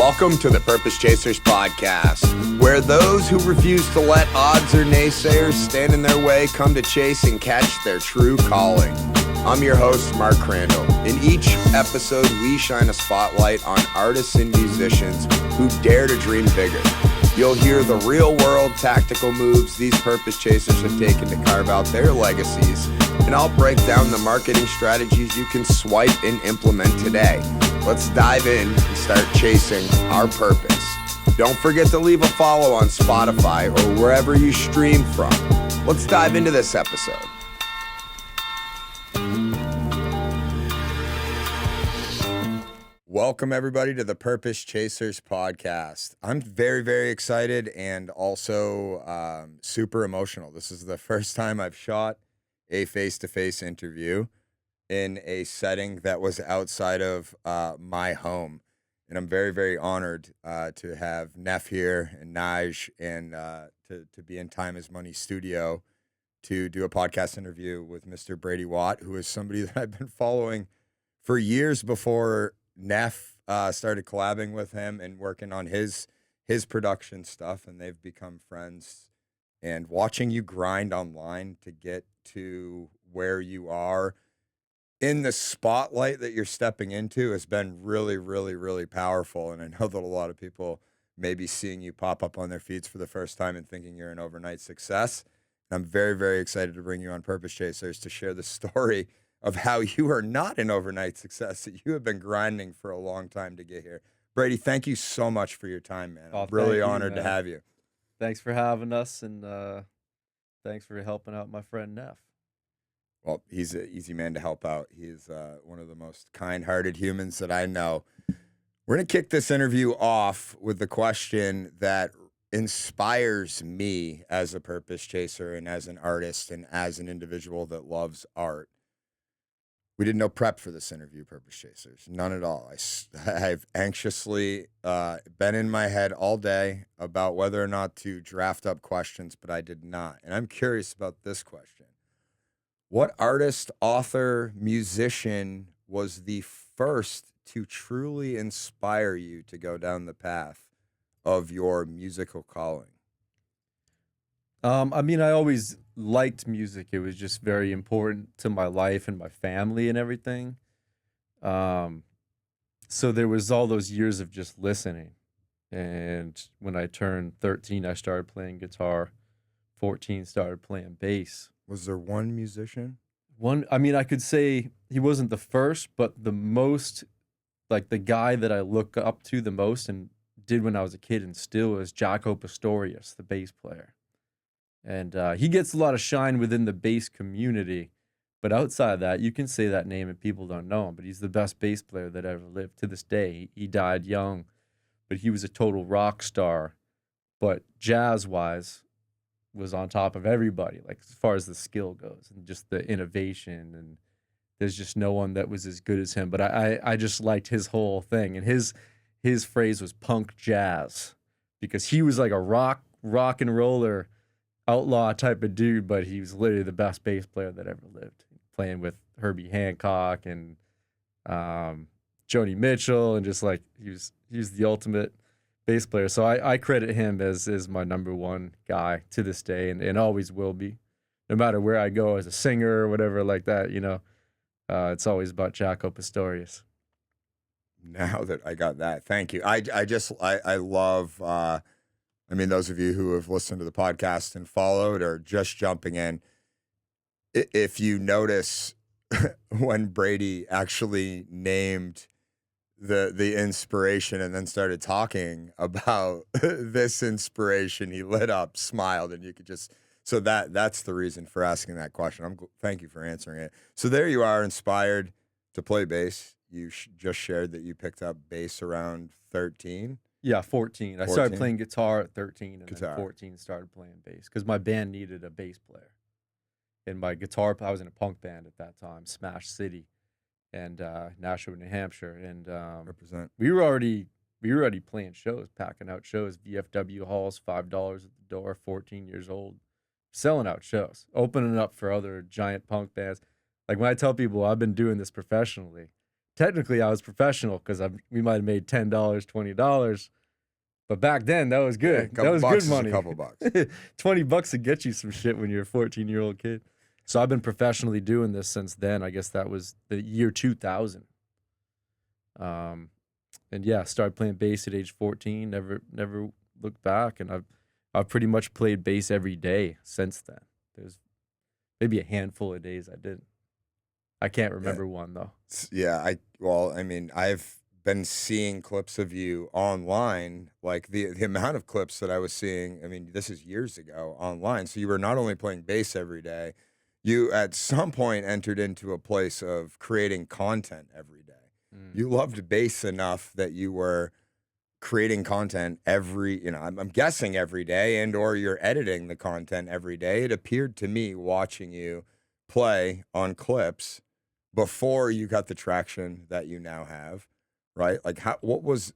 Welcome to the Purpose Chasers podcast, where those who refuse to let odds or naysayers stand in their way come to chase and catch their true calling. I'm your host, Mark Crandall. In each episode, we shine a spotlight on artists and musicians who dare to dream bigger. You'll hear the real-world tactical moves these Purpose Chasers have taken to carve out their legacies, and I'll break down the marketing strategies you can swipe and implement today. Let's dive in and start chasing our purpose. Don't forget to leave a follow on Spotify or wherever you stream from. Let's dive into this episode. Welcome, everybody, to the Purpose Chasers podcast. I'm very, very excited and also super emotional. This is the first time I've shot a face-to-face interview in a setting that was outside of my home. And I'm very, very honored to have Neff here and Nige and to be in Time is Money studio to do a podcast interview with Mr. Brady Watt, who is somebody that I've been following for years before Neff started collabing with him and working on his production stuff, and they've become friends. And watching you grind online to get to where you are in the spotlight that you're stepping into has been really, really, really powerful. And I know that a lot of people may be seeing you pop up on their feeds for the first time and thinking you're an overnight success. And I'm very, very excited to bring you on Purpose Chasers to share the story of how you are not an overnight success, that you have been grinding for a long time to get here. Brady, thank you so much for your time, man. I'm really honored to have you. Thanks for having us, and thanks for helping out my friend Neff. Well, he's an easy man to help out. He's one of the most kind-hearted humans that I know. We're going to kick this interview off with the question that inspires me as a purpose chaser and as an artist and as an individual that loves art. We did no prep for this interview, Purpose Chasers. None at all. I've anxiously been in my head all day about whether or not to draft up questions, but I did not. And I'm curious about this question. What artist, author, musician was the first to truly inspire you to go down the path of your musical calling? I always liked music. It was just very important to my life and my family and everything. So there was all those years of just listening. And when I turned 13, I started playing guitar. 14, started playing bass. Was there one musician? I could say he wasn't the first, but the most, like the guy that I look up to the most and did when I was a kid and still is Jaco Pastorius, the bass player. And he gets a lot of shine within the bass community. But outside of that, you can say that name and people don't know him. But he's the best bass player that ever lived to this day. He died young, but he was a total rock star. But jazz-wise, was on top of everybody, like as far as the skill goes and just the innovation. And there's just no one that was as good as him. But I just liked his whole thing. And his phrase was punk jazz, because he was like a rock and roller outlaw type of dude, but he was literally the best bass player that ever lived, playing with Herbie Hancock and Joni Mitchell, and just like he was the ultimate bass player. So I credit him as my number one guy to this day, and always will be, no matter where I go as a singer or whatever like that. It's always about Jaco Pastorius. Now that I got that, thank you. I love. Those of you who have listened to the podcast and followed or just jumping in, if you notice when Brady actually named the inspiration and then started talking about this inspiration, he lit up, smiled, and you could just, so that's the reason for asking that question. Thank you for answering it. So there you are, inspired to play bass. You just shared that you picked up bass around 13. Yeah, 14. I started playing guitar at 13, and then 14 started playing bass because my band needed a bass player. And my guitar, I was in a punk band at that time, Smash City, and Nashua, New Hampshire, and represent. We were already playing shows, packing out shows, VFW halls, $5 at the door, 14 years old, selling out shows, opening up for other giant punk bands. Like when I tell people I've been doing this professionally technically I was professional because we might have made $10, $20. But back then, that was Yeah, a good. couple That was bucks good is money. a couple bucks. $20 to get you some shit when you're a 14-year-old kid. So I've been professionally doing this since then. I guess that was the year 2000. And yeah, started playing bass at age 14. Never looked back, and I've pretty much played bass every day since then. There's maybe a handful of days I didn't. I can't remember one though. Yeah, I mean, I've been seeing clips of you online, like the amount of clips that I was seeing. I mean, this is years ago online. So you were not only playing bass every day, you at some point entered into a place of creating content every day. You loved bass enough that you were creating content I'm guessing every day, and or you're editing the content every day. It appeared to me watching you play on clips before you got the traction that you now have, right? Like what was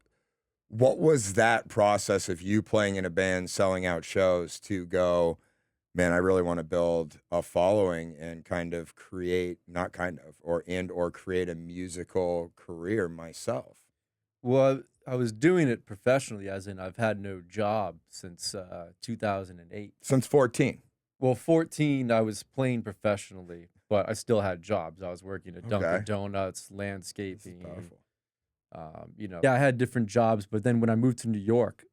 that process of you playing in a band, selling out shows to go, man, I really want to build a following and kind of create, not kind of, or create a musical career myself? Well, I was doing it professionally, as in I've had no job since 2008. Since 14. Well, 14, I was playing professionally, but I still had jobs. I was working at Dunkin' Donuts, landscaping. Powerful. Yeah, I had different jobs. But then when I moved to New York,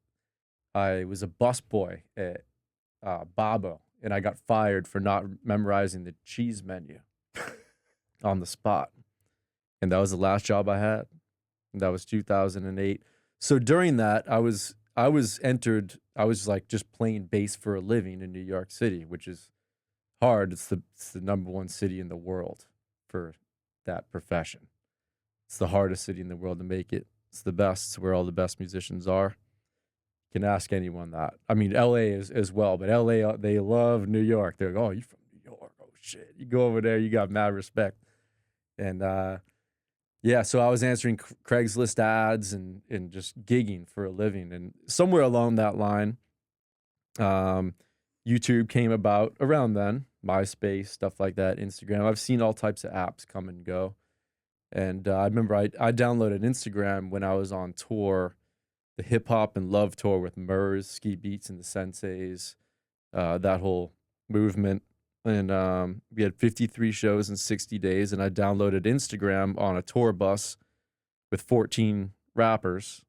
I was a busboy at Babo, and I got fired for not memorizing the cheese menu on the spot. And that was the last job I had. And that was 2008. So during that, I was like just playing bass for a living in New York City, which is hard. It's the number one city in the world for that profession. It's the hardest city in the world to make it. It's the best. It's where all the best musicians are. You can ask anyone that. I mean, LA is as well, but LA, they love New York. They're like, oh, you from New York? Oh shit! You go over there, you got mad respect. And yeah, so I was answering Craigslist ads and just gigging for a living. And somewhere along that line, YouTube came about around then, MySpace, stuff like that, Instagram. I've seen all types of apps come and go. And I remember I downloaded Instagram when I was on tour, the Hip Hop and Love tour with Murs, Ski Beats, and the Senseis, that whole movement. And we had 53 shows in 60 days, and I downloaded Instagram on a tour bus with 14 rappers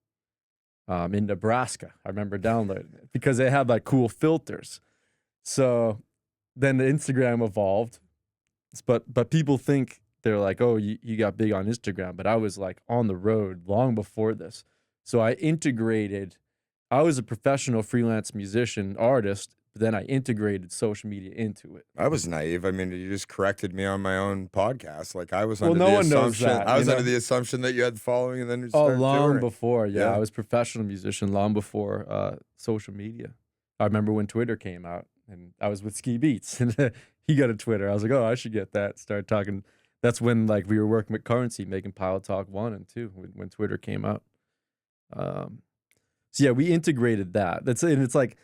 in Nebraska. I remember downloading it because they had like cool filters. So then the Instagram evolved, but people think they're like, oh, you got big on Instagram, but I was like on the road long before this. So I was a professional freelance musician, artist, but then I integrated social media into it. I was naive. I mean, you just corrected me on my own podcast. Like I was under no the one knows assumption that, I was you know? under the assumption that you had the following and then you Oh, started long touring. before. Yeah, Yeah. I was a professional musician long before social media. I remember when Twitter came out, and I was with Ski Beats, and he got a Twitter. I was like, oh, I should get that. Started talking. That's when like we were working with Currency, making Pilot Talk 1 and 2 when Twitter came out. So yeah, we integrated that. And it's like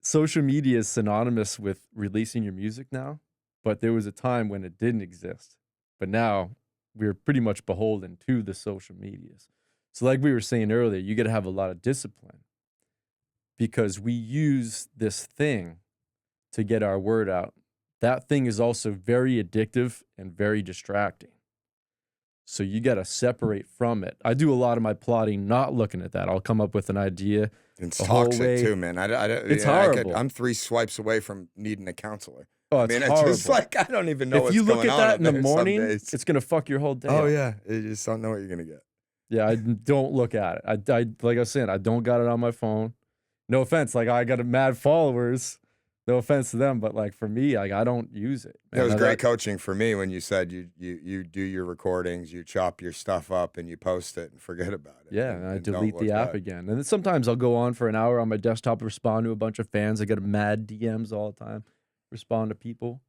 social media is synonymous with releasing your music now, but there was a time when it didn't exist. But now we're pretty much beholden to the social medias. So like we were saying earlier, you got to have a lot of discipline because we use this thing to get our word out. That thing is also very addictive and very distracting. So you got to separate from it. I do a lot of my plotting not looking at that. I'll come up with an idea. It's toxic too, man. It's horrible. I'm 3 swipes away from needing a counselor. Oh, it's horrible. It's just like I don't even know if what's you look going at on that up in the there some morning, days. it's gonna fuck your whole day. Oh up. yeah, you just don't know what you're gonna get. Yeah, I don't look at it. I like I was saying, I don't got it on my phone. No offense, like I got mad followers. No offense to them, but like for me, like I don't use it. It was great coaching for me when you said you do your recordings, you chop your stuff up, and you post it and forget about it. Yeah, and I don't delete look the app back. again. And then sometimes I'll go on for an hour on my desktop, respond to a bunch of fans. I get mad DMs all the time, respond to people,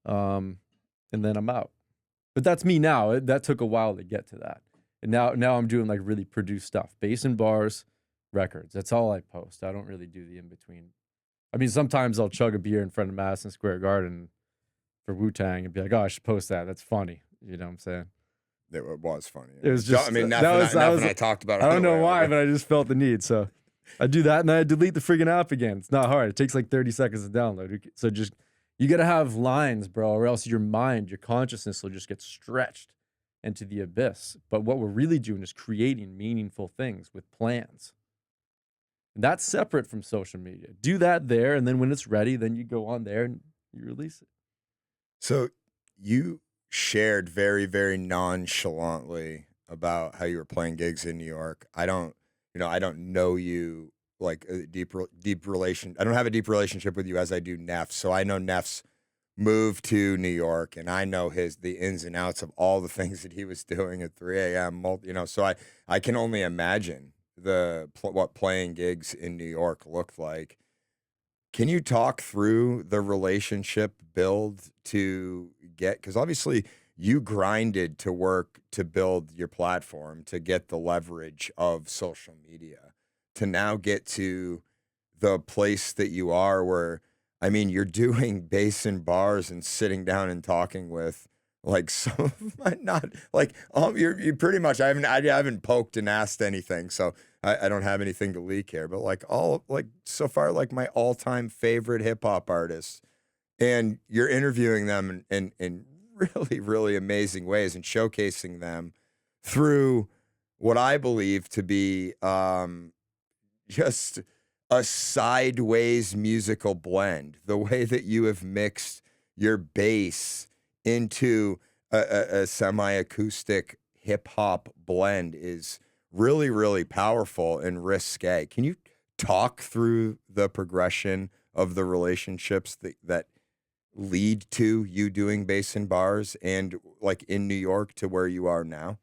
and then I'm out. But that's me now. That took a while to get to that. And now I'm doing like really produced stuff, bass and bars, records. That's all I post. I don't really do the in between. I mean, sometimes I'll chug a beer in front of Madison Square Garden for Wu-Tang and be like, oh, I should post that. That's funny. You know what I'm saying? It was funny. It was just I mean, that Neff was and I talked about it. I on don't the know way why, over. but I just felt the need. So I do that and then I delete the friggin' app again. It's not hard. It takes like 30 seconds to download. So just you gotta have lines, bro, or else your mind, your consciousness will just get stretched into the abyss. But what we're really doing is creating meaningful things with plans. And that's separate from social media. Do that there, and then when it's ready, then you go on there and you release it. So you shared very, very nonchalantly about how you were playing gigs in New York. I don't know you like a deep relation. I don't have a deep relationship with you as I do Neff. So I know Neff's move to New York, and I know the ins and outs of all the things that he was doing at 3 a.m. So I can only imagine what playing gigs in New York looked like. Can you talk through the relationship build to get, because obviously you grinded to work to build your platform to get the leverage of social media to now get to the place that you are where, I mean, you're doing bass and bars and sitting down and talking with like some of my not like you pretty much I haven't poked and asked anything, so I don't have anything to leak here, but like all like so far like my all-time favorite hip hop artists, and you're interviewing them in really, really amazing ways and showcasing them through what I believe to be just a sideways musical blend. The way that you have mixed your bass into a semi-acoustic hip hop blend is really, really powerful and risque. Can you talk through the progression of the relationships that lead to you doing bass and bars and like in New York to where you are now?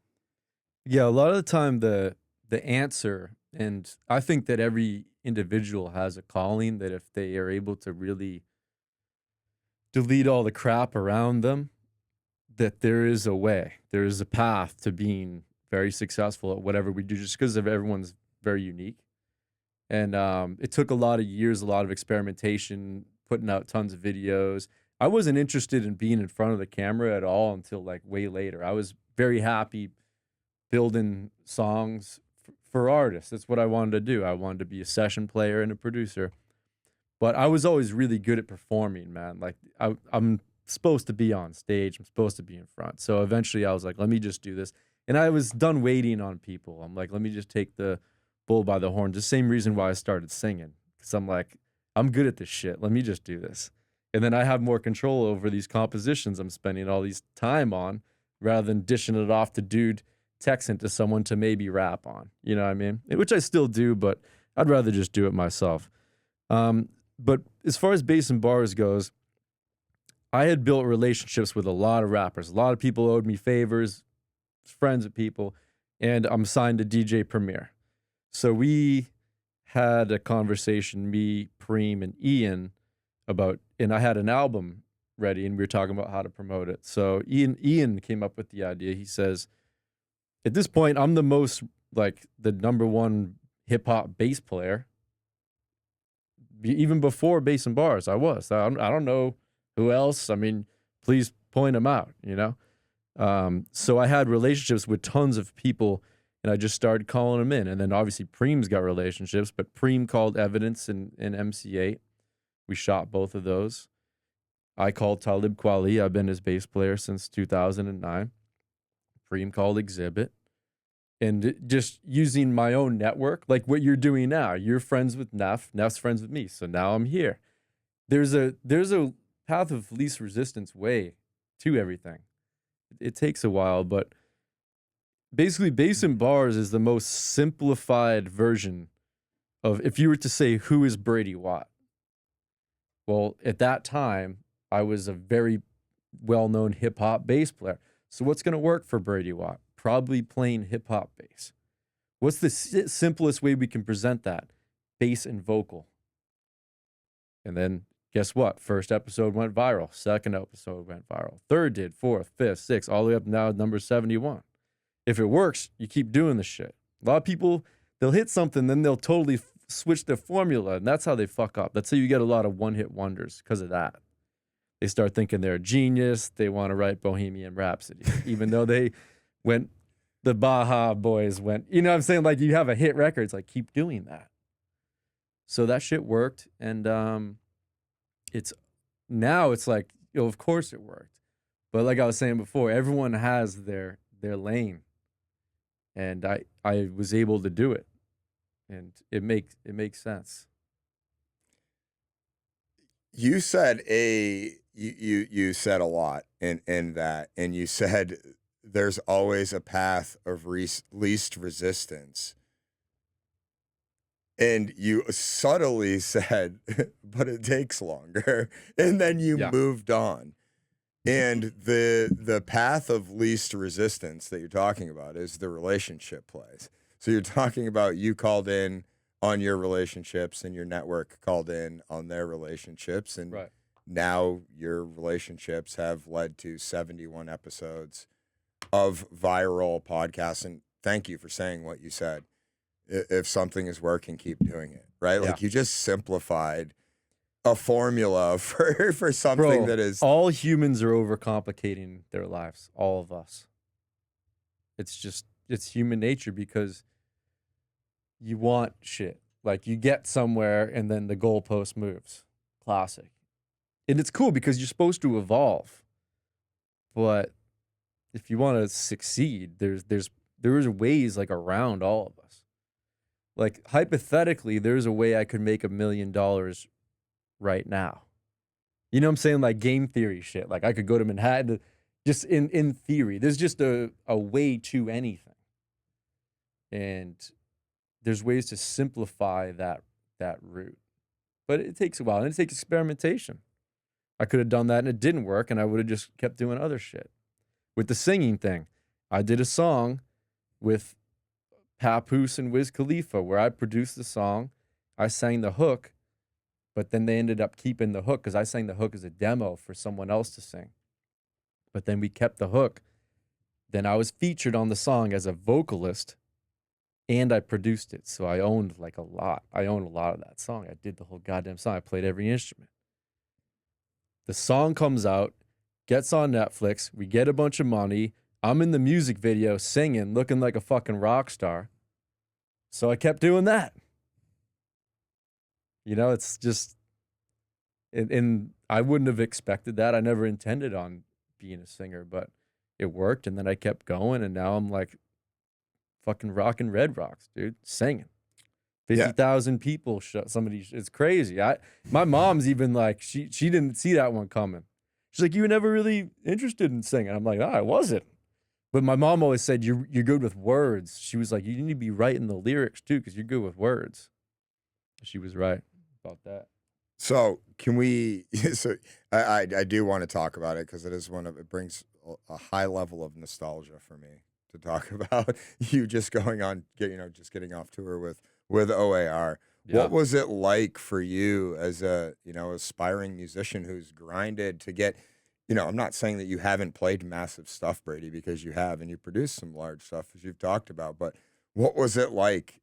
Yeah, a lot of the time the answer, and I think that every individual has a calling that if they are able to really delete all the crap around them, that there is a way, there is a path to being very successful at whatever we do, just because of everyone's very unique. And it took a lot of years, a lot of experimentation, putting out tons of videos. I wasn't interested in being in front of the camera at all until like way later. I was very happy building songs for artists. That's what I wanted to do. I wanted to be a session player and a producer. But I was always really good at performing, man. Like I'm supposed to be on stage. I'm supposed to be in front. So eventually I was like, let me just do this. And I was done waiting on people. I'm like, let me just take the bull by the horns. The same reason why I started singing. Because I'm like, I'm good at this shit. Let me just do this. And then I have more control over these compositions I'm spending all these time on rather than dishing it off to dude texting to someone to maybe rap on. You know what I mean? Which I still do, but I'd rather just do it myself. But as far as bass and bars goes, I had built relationships with a lot of rappers. A lot of people owed me favors, friends with people, and I'm signed to DJ Premier. So we had a conversation, me, Preem, and Ian, about, and I had an album ready, and we were talking about how to promote it. So Ian came up with the idea. He says, at this point, I'm the number one hip hop bass player. Even before bass and bars, I was. I don't know who else. I mean, please point them out, you know? So I had relationships with tons of people, and I just started calling them in. And then obviously Preem's got relationships, but Preem called Evidence in MC8. We shot both of those. I called Talib Kweli. I've been his bass player since 2009. Preem called Exhibit. And just using my own network, like what you're doing now. You're friends with Neff. Neff's friends with me. So now I'm here. There's a path of least resistance way to everything. It takes a while, but basically bass and bars is the most simplified version of, if you were to say, who is Brady Watt? Well, at that time, I was a very well-known hip-hop bass player. So what's going to work for Brady Watt? Probably playing hip-hop bass. What's the simplest way we can present that? Bass and vocal. And then guess what? First episode went viral. Second episode went viral. Third did. Fourth, fifth, sixth, all the way up now number 71. If it works, you keep doing the shit. A lot of people, they'll hit something, then they'll totally switch their formula, and that's how they fuck up. That's how you get a lot of one-hit wonders because of that. They start thinking they're a genius. They want to write Bohemian Rhapsody, even though they when the Baja Boys went, you know what I'm saying? Like, you have a hit record, it's like, keep doing that. So that shit worked, and it's now it's like, of course it worked. But like I was saying before, everyone has their lane, and I was able to do it, and it makes sense. You said you said a lot in that, and you said there's always a path of least resistance. And you subtly said, but it takes longer. And then you Yeah. moved on. And the path of least resistance that you're talking about is the relationship plays. So you're talking about you called in on your relationships and your network called in on their relationships. And Right. now your relationships have led to 71 episodes of viral podcasts. And thank you for saying what you said. If something is working, keep doing it, right? Yeah. Like you just simplified a formula for something Bro, that is all humans are overcomplicating their lives. All of us. It's human nature because you want shit. Like, you get somewhere and then the goalpost moves. Classic. And it's cool because you're supposed to evolve. But if you want to succeed, there's ways like around all of us. Like, hypothetically, there's a way I could make $1 million right now. You know what I'm saying? Like, game theory shit. Like, I could go to Manhattan, just in theory. There's just a way to anything. And there's ways to simplify that route. But it takes a while, and it takes experimentation. I could have done that and it didn't work, and I would have just kept doing other shit. With the singing thing, I did a song with Papoose and Wiz Khalifa where I produced the song. I sang the hook, but then they ended up keeping the hook because I sang the hook as a demo for someone else to sing. But then we kept the hook. Then I was featured on the song as a vocalist, and I produced it. So I owned like a lot. I owned a lot of that song. I did the whole goddamn song. I played every instrument. The song comes out, gets on Netflix. We get a bunch of money. I'm in the music video singing, looking like a fucking rock star. So I kept doing that. You know, it's just, and I wouldn't have expected that. I never intended on being a singer, but it worked. And then I kept going, and now I'm like fucking rocking Red Rocks, dude, singing. 50,000 people. It's crazy. My mom's even like, she didn't see that one coming. She's like, you were never really interested in singing. I'm like, I wasn't. But my mom always said, you're good with words. She was like, you need to be writing the lyrics too, because you're good with words. She was right about that. So can we? So I do want to talk about it because it brings a high level of nostalgia for me to talk about you just going on, just getting off tour with O.A.R. Yeah. What was it like for you as a aspiring musician who's grinded to get? I'm not saying that you haven't played massive stuff, Brady, because you have, and you produced some large stuff as you've talked about. But what was it like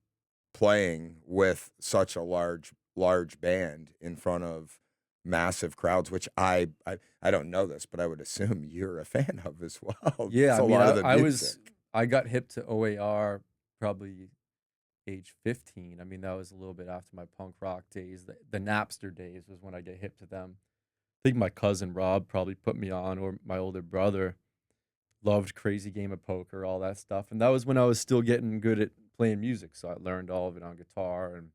playing with such a large band in front of massive crowds, which I don't know this, but I would assume you're a fan of as well. Yeah, It's I a mean, lot of the music. I got hip to O.A.R. probably age 15. I mean, that was a little bit after my punk rock days. The Napster days was when I get hip to them. I think my cousin Rob probably put me on, or my older brother loved Crazy Game of Poker, all that stuff. And that was when I was still getting good at playing music. So I learned all of it on guitar, and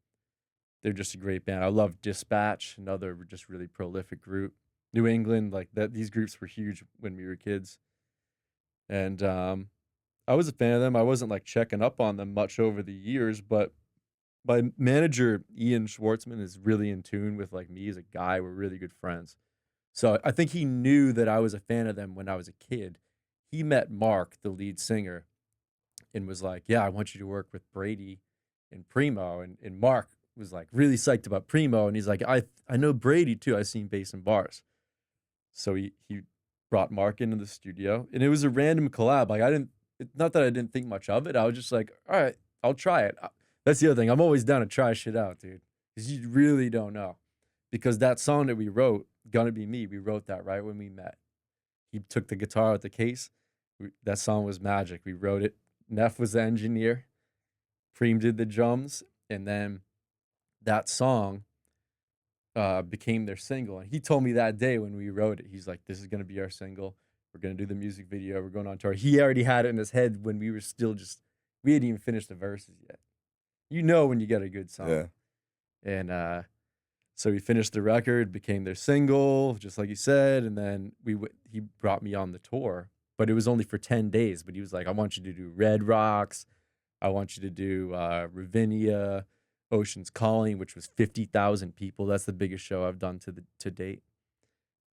they're just a great band. I love Dispatch, another just really prolific group. New England, like that. These groups were huge when we were kids. And I was a fan of them. I wasn't like checking up on them much over the years, but my manager, Ian Schwartzman, is really in tune with like me as a guy. We're really good friends. So I think he knew that I was a fan of them when I was a kid. He met Mark, the lead singer, and was like, yeah, I want you to work with Brady and Primo. And Mark was like really psyched about Primo. And he's like, I know Brady too. I've seen Bass and Bars. So he brought Mark into the studio, and it was a random collab. Like, not that I didn't think much of it. I was just like, all right, I'll try it. That's the other thing. I'm always down to try shit out, dude. Because you really don't know. Because that song that we wrote, Gonna Be Me, we wrote that right when we met. He took the guitar out the case, That song was magic. We wrote it. Neff was the engineer. Preem did the drums, and then that song became their single. And he told me that day when we wrote it, he's like, "This is gonna be our single. We're gonna do the music video. We're going on tour." He already had it in his head when we were still we hadn't even finished the verses yet. You know when you get a good song. Yeah. And so we finished the record, became their single, just like you said, and then he brought me on the tour, but it was only for 10 days. But he was like, "I want you to do Red Rocks. I want you to do Ravinia, Ocean's Calling," which was 50,000 people. That's the biggest show I've done to date.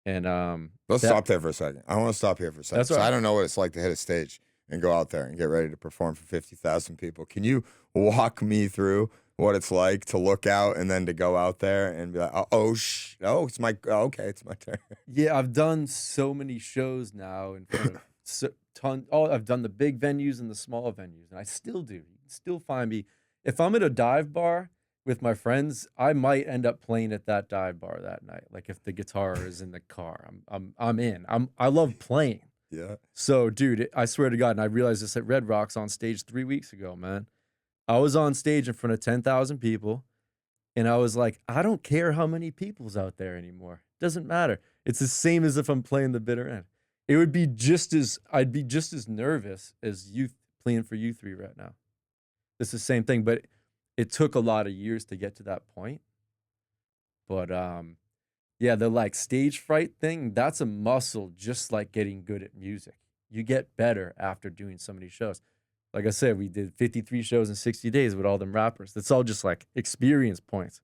And Let's stop there for a second. I want to stop here for a second. That's So right. I don't know what it's like to hit a stage and go out there and get ready to perform for 50,000 people. Can you walk me through what it's like to look out and then to go out there and be like, it's my turn. Yeah, I've done so many shows now in front of I've done the big venues and the small venues, and I still do. You can still find me if I'm at a dive bar with my friends. I might end up playing at that dive bar that night. Like if the guitar is in the car, I'm in. I love playing. Yeah. So, dude, I swear to God, and I realized this at Red Rocks on stage 3 weeks ago, man. I was on stage in front of 10,000 people, and I was like, I don't care how many people's out there anymore. Doesn't matter. It's the same as if I'm playing the bitter end. It would be I'd be just as nervous as you playing for you three right now. It's the same thing, but it took a lot of years to get to that point. But yeah, the like stage fright thing, that's a muscle just like getting good at music. You get better after doing so many shows. Like I said, we did 53 shows in 60 days with all them rappers. That's all just like experience points.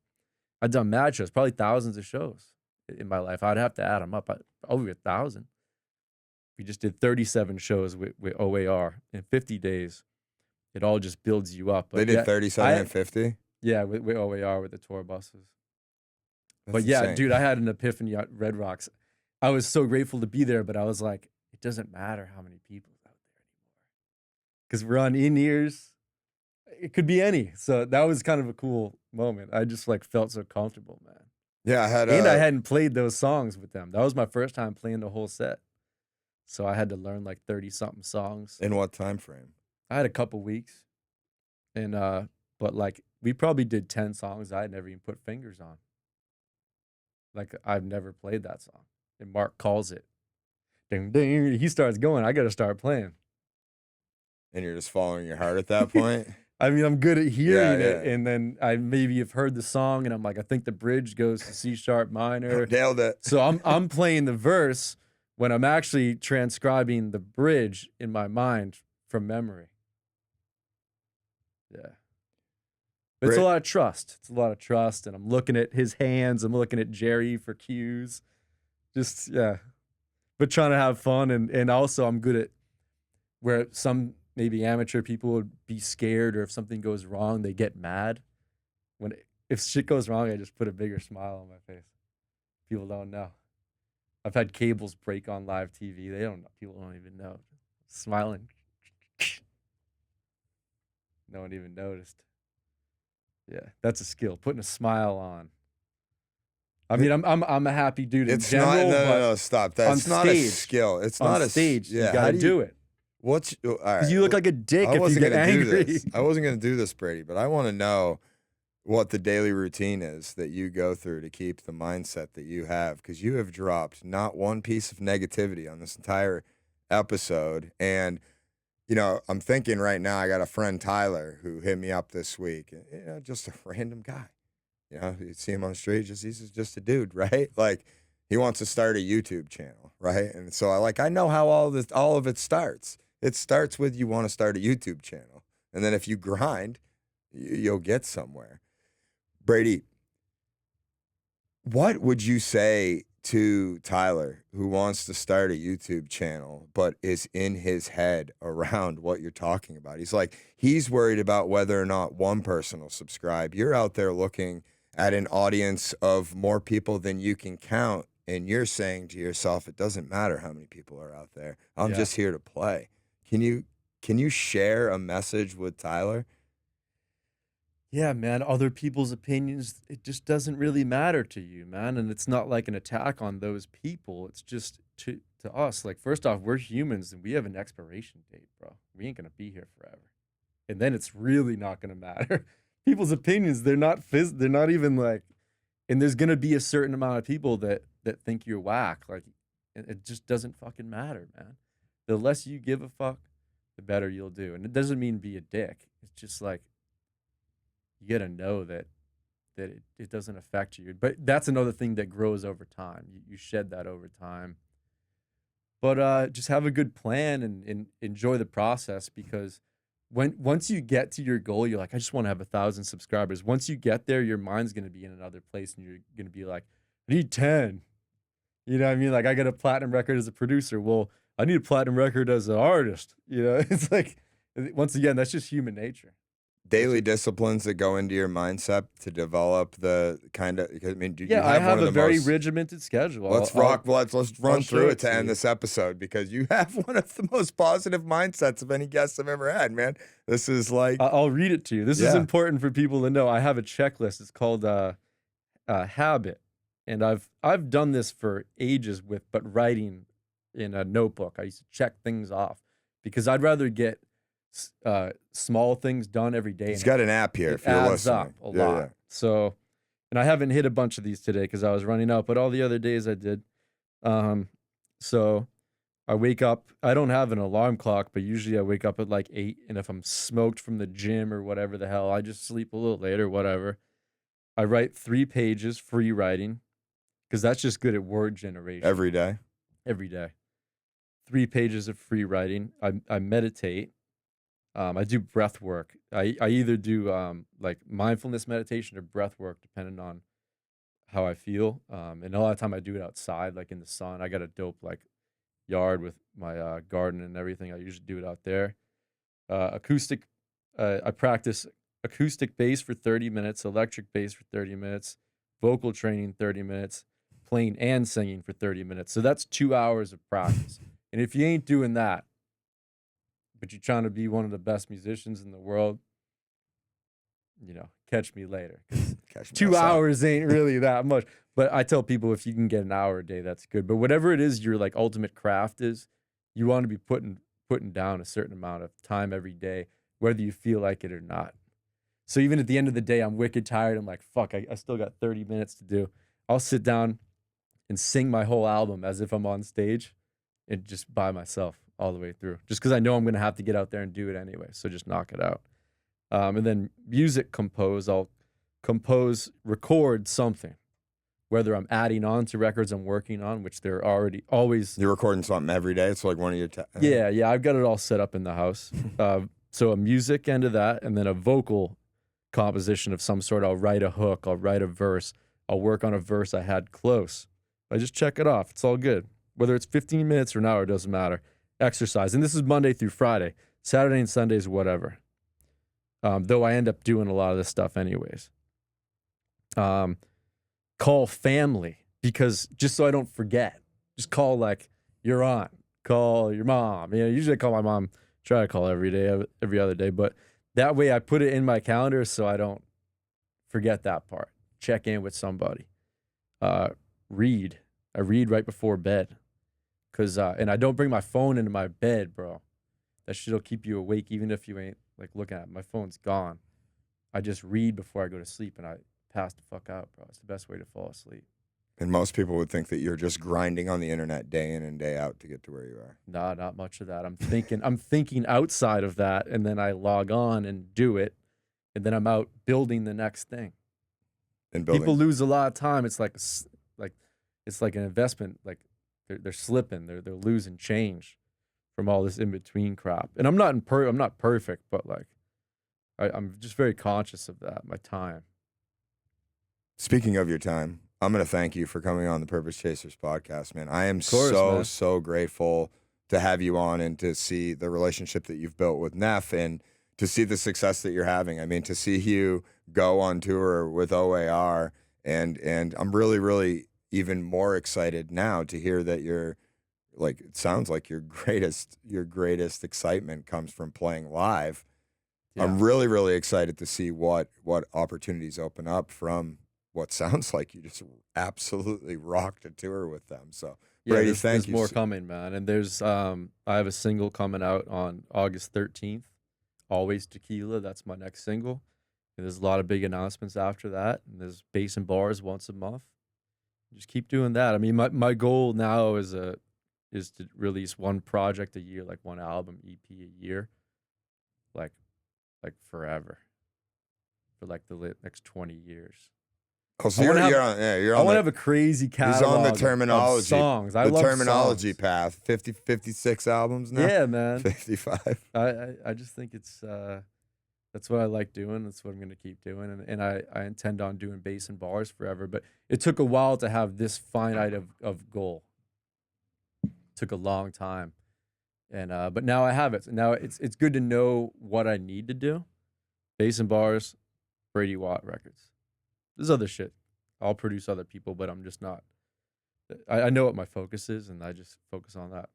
I've done mad shows, probably thousands of shows in my life. I'd have to add them up. Over 1,000. We just did 37 shows with O.A.R. in 50 days. It all just builds you up. But They did 37 and 50? Yeah, with O.A.R. with the tour buses. That's but yeah, insane. dude, I had an epiphany at Red Rocks. I was so grateful to be there, but I was like, it doesn't matter how many people's out there anymore. Because we're on in-ears. It could be any. So that was kind of a cool moment. I just like felt so comfortable, man. Yeah, I hadn't played those songs with them. That was my first time playing the whole set. So I had to learn like 30-something songs. In what time frame? I had a couple weeks. And but like we probably did 10 songs I had never even put fingers on. Like I've never played that song. And Mark calls it. Ding ding. He starts going, I gotta start playing. And you're just following your heart at that point? I mean, I'm good at hearing Yeah. it, and then I maybe have heard the song, and I'm like, I think the bridge goes to C sharp minor. Nailed it. So I'm playing the verse when I'm actually transcribing the bridge in my mind from memory. Yeah. But it's a lot of trust. It's a lot of trust, and I'm looking at his hands. I'm looking at Jerry for cues. Just, yeah. But trying to have fun, and also I'm good at where some maybe amateur people would be scared, or if something goes wrong, they get mad. If shit goes wrong, I just put a bigger smile on my face. People don't know. I've had cables break on live TV. People don't even know. Smiling. No one even noticed. Yeah, that's a skill. Putting a smile on. I mean, I'm a happy dude in general. No, stop. That's not a skill. It's not a stage. Yeah, you gotta do it. All right. You look like a dick if you get angry. I wasn't going to do this, Brady, but I want to know what the daily routine is that you go through to keep the mindset that you have, because you have dropped not one piece of negativity on this entire episode. And, I'm thinking right now, I got a friend, Tyler, who hit me up this week. Just a random guy. You see him on the street, he's just a dude, right? Like, he wants to start a YouTube channel, right? And so I know how all of it starts. It starts with you want to start a YouTube channel. And then if you grind, you'll get somewhere. Brady, what would you say to Tyler, who wants to start a YouTube channel, but is in his head around what you're talking about? He's worried about whether or not one person will subscribe. You're out there looking at an audience of more people than you can count, and you're saying to yourself, it doesn't matter how many people are out there. I'm just here to play. Can you share a message with Tyler? Yeah, man, other people's opinions, it just doesn't really matter to you, man. And it's not like an attack on those people. It's just to us, like, first off, we're humans and we have an expiration date, bro. We ain't gonna be here forever. And then it's really not gonna matter. People's opinions, they're not even like, and there's gonna be a certain amount of people that think you're whack. Like, it just doesn't fucking matter, man. The less you give a fuck, the better you'll do. And it doesn't mean be a dick. It's just like, you gotta know that it doesn't affect you. But that's another thing that grows over time. You shed that over time. But just have a good plan and enjoy the process, because once you get to your goal, you're like, I just want to have 1,000 subscribers. Once you get there, your mind's gonna be in another place, and you're gonna be like, I need 10. You know what I mean? Like, I got a platinum record as a producer. Well, I need a platinum record as an artist. You know, it's like, once again, that's just human nature. Daily disciplines that go into your mindset to develop the kind of, I mean, do you Yeah, I have have one of a the very most, regimented schedule. let's run I'll through show it it to to end you. this episode, because you have one of the most positive mindsets of any guest I've ever had, man. This is like, I'll read it to you. This is Yeah. important for people to know. I have a checklist. It's called Habit, and I've done this for ages but writing in a notebook. I used to check things off because I'd rather get small things done every day. he's and got an app here it if you're adds listening. up a lot. So, and I haven't hit a bunch of these today because I was running out, but all the other days I did. So I wake up. I don't have an alarm clock, but usually I wake up at like 8. And if I'm smoked from the gym or whatever the hell, I just sleep a little later, whatever. I write 3 pages free writing, because that's just good at word generation. Every day. Every day. 3 pages of free writing. I meditate. I do breath work. I either do like mindfulness meditation or breath work, depending on how I feel. And a lot of time I do it outside, like in the sun. I got a dope like yard with my garden and everything. I usually do it out there. Acoustic. I practice acoustic bass for 30 minutes, electric bass for 30 minutes, vocal training 30 minutes, playing and singing for 30 minutes. So that's 2 hours of practice. And if you ain't doing that, but you're trying to be one of the best musicians in the world, you know, catch me later. 'Cause Catch me 2 outside. hours ain't really that much. But I tell people, if you can get an hour a day, that's good. But whatever it is your like ultimate craft is, you want to be putting down a certain amount of time every day, whether you feel like it or not. So even at the end of the day, I'm wicked tired. I'm like, fuck, I still got 30 minutes to do. I'll sit down and sing my whole album as if I'm on stage, and just by myself all the way through, just because I know I'm going to have to get out there and do it anyway. So just knock it out. And then music compose. I'll record something, whether I'm adding on to records I'm working on, which they're already always. You're recording something every day. It's like one of your. Yeah. I've got it all set up in the house. So a music end of that, and then a vocal composition of some sort. I'll write a hook. I'll write a verse. I'll work on a verse I had close. I just check it off. It's all good. Whether it's 15 minutes or an hour, it doesn't matter. Exercise. And this is Monday through Friday. Saturday and Sundays, whatever. Though I end up doing a lot of this stuff anyways. Call family, because just so I don't forget. Just call like, you're on. Call your mom. You know, usually I call my mom. Try to call every day, every other day. But that way I put it in my calendar so I don't forget that part. Check in with somebody. Read. I read right before bed. And I don't bring my phone into my bed, bro. That shit'll keep you awake even if you ain't like looking at it. My phone's gone. I just read before I go to sleep, and I pass the fuck out, bro. It's the best way to fall asleep. And most people would think that you're just grinding on the internet day in and day out to get to where you are. Nah, not much of that. I'm thinking outside of that, and then I log on and do it, and then I'm out building the next thing. And building. People lose a lot of time. It's like it's like an investment. Like they're slipping. They're losing change from all this in between crap. And I'm not perfect, but like I'm just very conscious of that. My time. Speaking of your time, I'm going to thank you for coming on the Purpose Chasers podcast, man. I am man. so grateful to have you on and to see the relationship that you've built with Neff and to see the success that you're having. I mean, to see you go on tour with O.A.R. and I'm really even more excited now to hear that you're like, it sounds like your greatest excitement comes from playing live. Yeah. I'm really excited to see what opportunities open up from what sounds like you just absolutely rocked a tour with them. So, Brady, there's thank you. more coming, man. And there's I have a single coming out on August 13th. Always Tequila. That's my next single. And there's a lot of big announcements after that. And there's bass and bars once a month. Just keep doing that. I mean, my goal now is to release one project a year, like one album, EP a year, like forever, for like the next 20 years. Oh, so you're on I want to have a crazy catalog. He's on the terminology of songs. I love terminology songs. path. 56 albums now. Yeah, man. 55. I just think it's that's what I like doing. That's what I'm gonna keep doing, and I intend on doing bass and bars forever. But it took a while to have this finite of goal. It took a long time, and but now I have it. Now it's good to know what I need to do. Bass and bars, Brady Watt records. There's other shit. I'll produce other people, but I'm just not. I know what my focus is, and I just focus on that.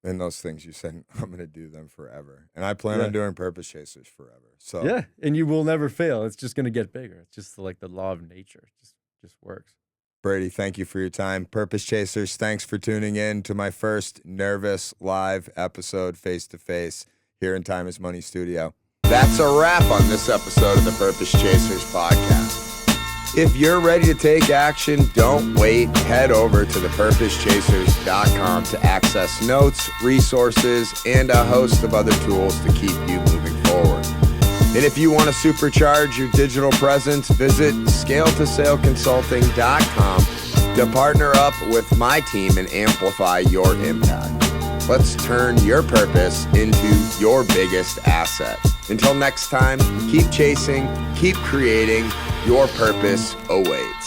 And those things you said, I'm going to do them forever. And I plan on doing Purpose Chasers forever. So yeah, and you will never fail. It's just going to get bigger. It's just like the law of nature. It just works. Brady, thank you for your time. Purpose Chasers, thanks for tuning in to my first nervous live episode face-to-face here in Time is Money Studio. That's a wrap on this episode of the Purpose Chasers podcast. If you're ready to take action, don't wait. Head over to thepurposechasers.com to access notes, resources, and a host of other tools to keep you moving forward. And if you want to supercharge your digital presence, visit scaletosaleconsulting.com to partner up with my team and amplify your impact. Let's turn your purpose into your biggest asset. Until next time, keep chasing, keep creating. Your purpose awaits.